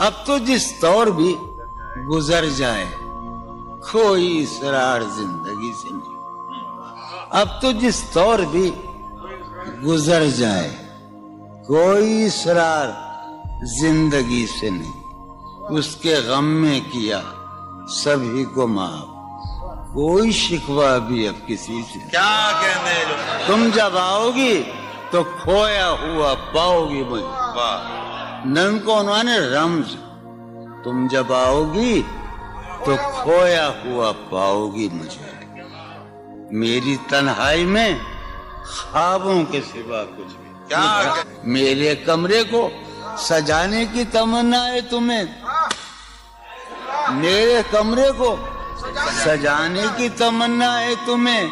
اب تو جس طور بھی گزر جائے کوئی اسرار زندگی سے نہیں. اب تو جس طور بھی گزر جائے کوئی اسرار زندگی سے نہیں. اس کے غم میں کیا سبھی کو معاف, کوئی شکوہ بھی اب کسی سے. کیا کہنے تم جب آؤ گی تو کھویا ہوا پاؤ گی مجھے. نن کو انہوں نے رمز, تم جب آؤ گی تو کھویا ہوا پاؤ گی مجھے. میری تنہائی میں خوابوں کے سوا کچھ بھی. کیا میرے کمرے کو سجانے کی تمنا ہے تمہیں, میرے کمرے کو سجانے کی تمنا ہے تمہیں.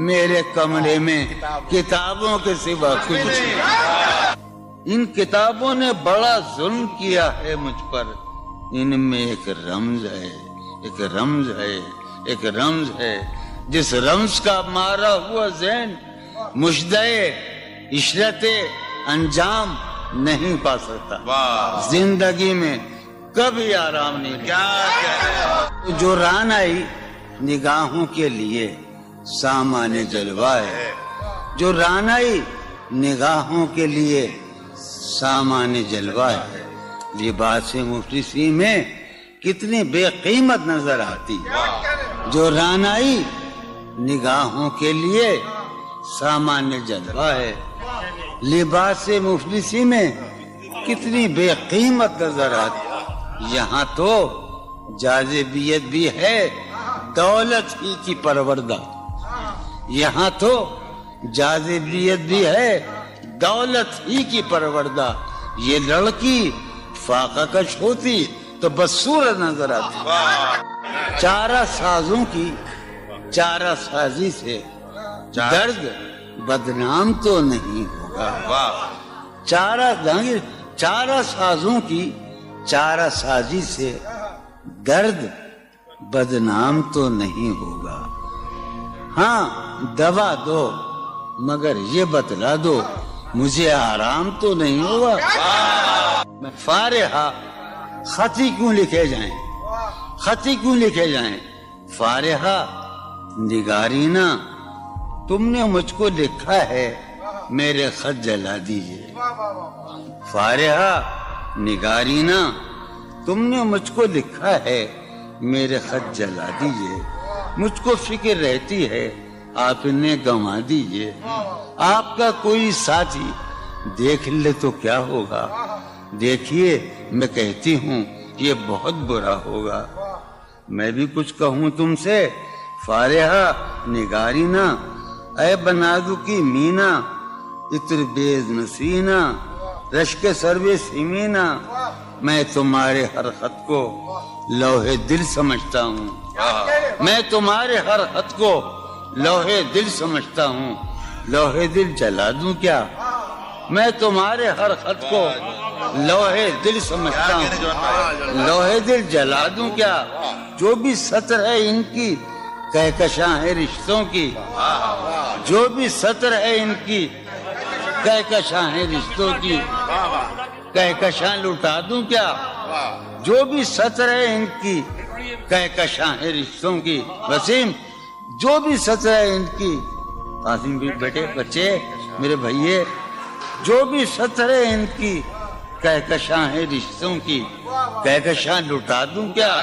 میرے کمرے میں کتابوں کے سوا کچھ نہیں. ان کتابوں نے بڑا ظلم کیا ہے مجھ پر. ان میں ایک رمز ہے, ایک رمز ہے, ایک رمز ہے. جس رمز کا مارا ہوا ذہن مشدے عشرت انجام نہیں پا سکتا. زندگی میں کبھی آرام نہیں. کیا جو ران آئی نگاہوں کے لیے سامان جلوہ ہے. جو ران آئی نگاہوں کے لیے سامان جلوہ ہے. لباس مفلسی میں کتنی بے قیمت نظر آتی. جو ران آئی نگاہوں کے لیے سامان جلوہ ہے. لباس مفلسی میں کتنی بے قیمت نظر آتی. یہاں تو جاذبیت بھی ہے دولت ہی کی پروردہ. یہاں تو جاذبیت بھی ہے دولت ہی کی پروردہ. یہ لڑکی فاقہ کش ہوتی تو بدصورت نظر آتی. چارہ سازوں کی چارہ سازی سے درد بدنام تو نہیں ہوگا. چارہ سازوں کی چارہ سازی سے درد بدنام تو نہیں ہوگا. ہاں دوا دو مگر یہ بتلا دو مجھے آرام تو نہیں ہوگا. فارحہ خطی کیوں لکھے جائیں, خطی کیوں لکھے جائیں. فارحہ نگارینا تم نے مجھ کو لکھا ہے میرے خط جلا دیجئے. فارحہ نگارینا تم نے مجھ کو لکھا ہے میرے خط جلا دیجئے. مجھ کو فکر رہتی ہے آپ نے گنوا دیجئے. آپ کا کوئی ساتھی دیکھ لے تو کیا ہوگا. دیکھیے میں کہتی ہوں یہ بہت برا ہوگا. میں بھی کچھ کہوں تم سے. فارحہ نگارینا اے بنادو کی مینا اتر بیز نسینا رشک سروے سیمینا. میں تمہارے ہر خط کو لوہے دل سمجھتا ہوں. میں تمہارے ہر خط کو لوہے دل سمجھتا ہوں. لوہے دل جلا دوں کیا. میں تمہارے ہر خط کو لوہے دل سمجھتا ہوں. لوہے دل جلا دوں کیا. جو بھی سطر ہے ان کی کہکشاں ہے رشتوں کی. جو بھی سطر ہے ان کی کہکشاں ہے رشتوں کی. کہکشاں لٹا دوں کیا. جو بھی سطر ہے ان کی کہکشاں ہے رشتوں کی. وسیم جو بھی سطر ہے ان کی. قاسم بھی بیٹے بچے میرے بھائیے جو بھی سطر ہے ان کی کہکشاں ہے رشتوں کی. کہکشاں لٹا دوں کیا.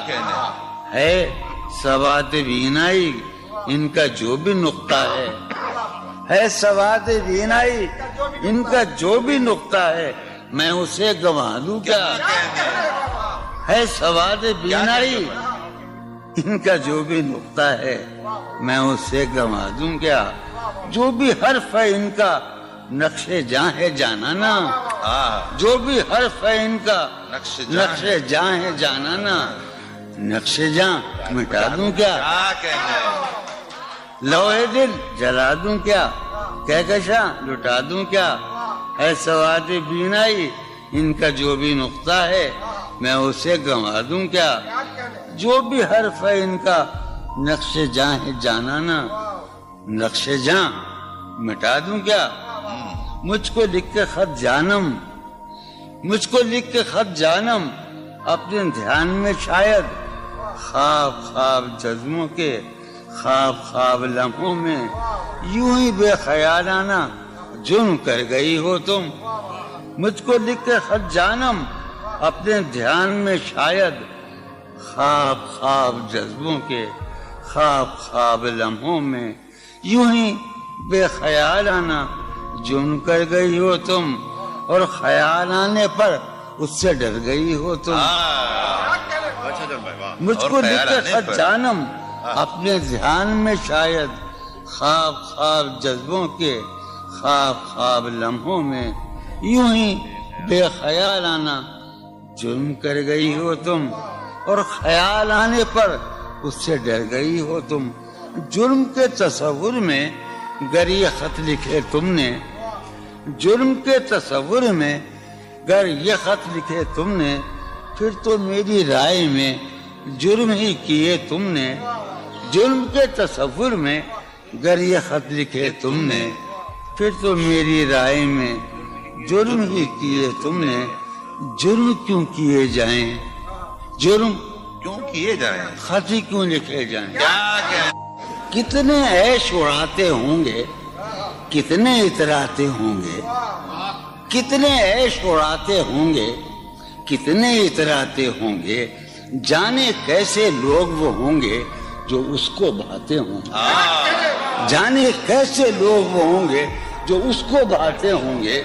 ہے سواد بینائی ان کا جو بھی نقطہ ہے سواد بینائی ان کا جو بھی نقطہ ہے میں اسے گنوا دوں کیا. ہے سواد بینائی ان کا جو بھی نقطہ ہے میں اسے گنوا دوں کیا. جو بھی حرف ہے ان کا نقش جاں ہے جانانا. جو بھی حرف ہے ان کا نقش جاں ہے جانانا. نقش جاں مٹا دوں کیا. لوہے دل جلا دوں کیا. کہکشاں لٹا دوں کیا. ہے سواد بینائی ان کا جو بھی نقطہ ہے میں اسے گنوا دوں کیا. جو بھی حرف ہے ان کا نقش جاں ہے جانانا. نقش جاں مٹا دوں کیا. مجھ کو لکھ کے خط جانم مجھ کو لکھ کے خط جانم اپنے دھیان میں شاید خواب خواب جذبوں کے خواب خواب لمحوں میں یوں ہی بے خیالانہ جرم کر گئی ہو تم. مجھ کو لکھ کے خط جانم اپنے دھیان میں شاید خواب خواب جذبوں کے خواب خواب لمحوں میں یوں ہی بے خیالانہ جرم کر گئی ہو تم, اور خیال آنے پر اس سے ڈر گئی ہو تم. مجھ کو لکھ کے خط جانم اپنے دھیان میں شاید خواب خواب جذبوں کے خواب خواب لمحوں میں یوں ہی بے خیالانہ جرم کر گئی ہو تم, اور خیال آنے پر اس سے ڈر گئی ہو تم. جرم کے تصور میں گر یہ خط لکھے تم نے, جرم کے تصور میں گر یہ خط لکھے تم نے, پھر تو میری رائے میں جرم ہی کیے تم نے. جرم کے تصور میں گر یہ خط لکھے تم نے, پھر تو میری رائے میں جرم ہی کیے تم نے. جرم کیوں کیے جائیں, جرم کیوں کیے جائیں, خط ہی کیوں لکھے جائیں. کیا کتنے عیش اڑاتے ہوں گے, کتنے اتراتے ہوں گے, کتنے عیش اڑاتے ہوں گے, کتنے اتراتے ہوں گے, جانے کیسے لوگ وہ ہوں گے جو اس کو بھاتے ہوں گے. جانے کیسے لوگ وہ ہوں گے جو اس کو بھاتے ہوں گے.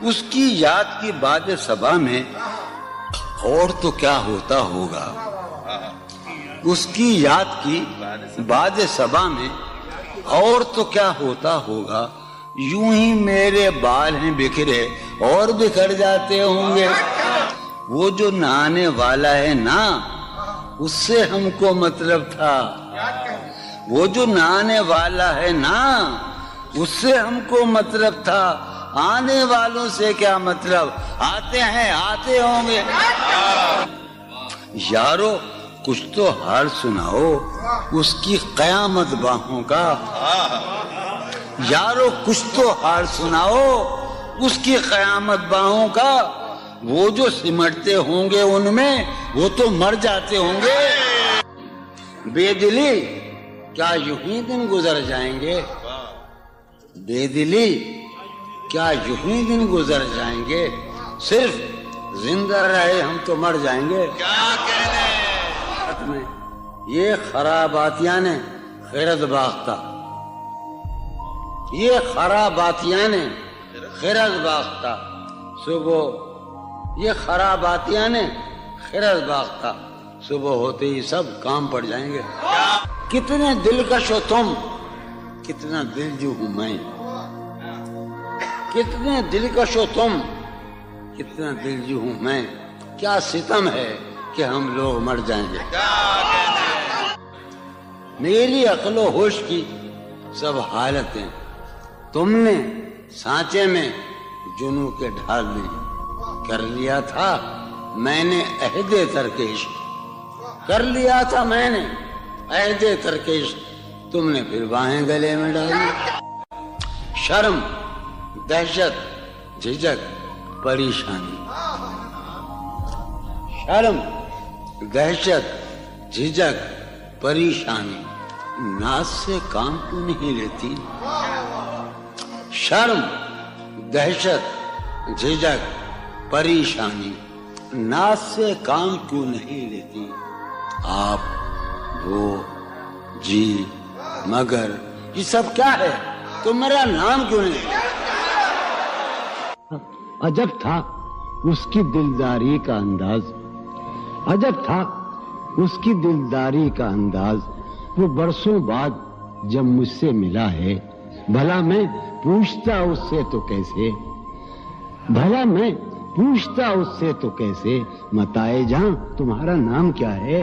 اس کی یاد کی باد صبا میں اور تو کیا ہوتا ہوگا, اس کی یاد کی باد صبا میں اور تو کیا ہوتا ہوگا. یوں ہی میرے بال ہیں بکھرے اور بکھر جاتے ہوں گے. وہ جو نہانے والا ہے نا, اس سے ہم کو مطلب تھا. وہ جو نہانے والا ہے نا, اس سے ہم کو مطلب تھا. آنے والوں سے کیا مطلب, آتے ہیں آتے ہوں گے. یارو کچھ تو حال سناؤ اس کی قیامت باہوں کا. یارو کچھ تو حال سناؤ اس کی قیامت باہوں کا. وہ جو سمٹتے ہوں گے ان میں وہ تو مر جاتے ہوں گے. بے دلی کیا یوں ہی دن گزر جائیں گے, بے دلی کیا یوں ہی دن گزر جائیں گے. صرف زندہ رہے ہم تو مر جائیں گے. یہ خراباتیاں نے خیرت باختہ, یہ خراباتیاں نے خیرت باختہ. صبح یہ خراباتیاں نے خیرت باختہ, صبح ہوتے ہی سب کام پڑ جائیں گے. کتنے دلکش ہو تم, کتنا دل جو ہوں میں. کتنے دلکش ہو تم, کتنا دل جو ہوں میں. کیا ستم ہے کہ ہم لوگ مر جائیں گے. میری عقل و ہوش کی سب حالتیں تم نے سانچے میں جنوں کے ڈھال دی. کر لیا تھا میں نے عہد ترکش, کر لیا تھا میں نے عہد ترکش, تم نے پھر باہیں گلے میں ڈالی. شرم دہشت جھجک پریشانی, شرم دہشت جھجک پریشانی, ناز سے کام کیوں نہیں لیتی. شرم دہشت جھجک پریشانی, ناز سے کام کیوں نہیں لیتی. آپ وہ جی مگر یہ سب کیا ہے, تو میرا نام کیوں نہیں. عجب تھا اس کی دلداری کا انداز, عجب تھا اس کی دلداری کا انداز. وہ برسوں بعد جب مجھ سے ملا ہے, بھلا میں پوچھتا اس سے تو کیسے, بھلا میں پوچھتا اس سے تو کیسے, متائے جہاں تمہارا نام کیا ہے.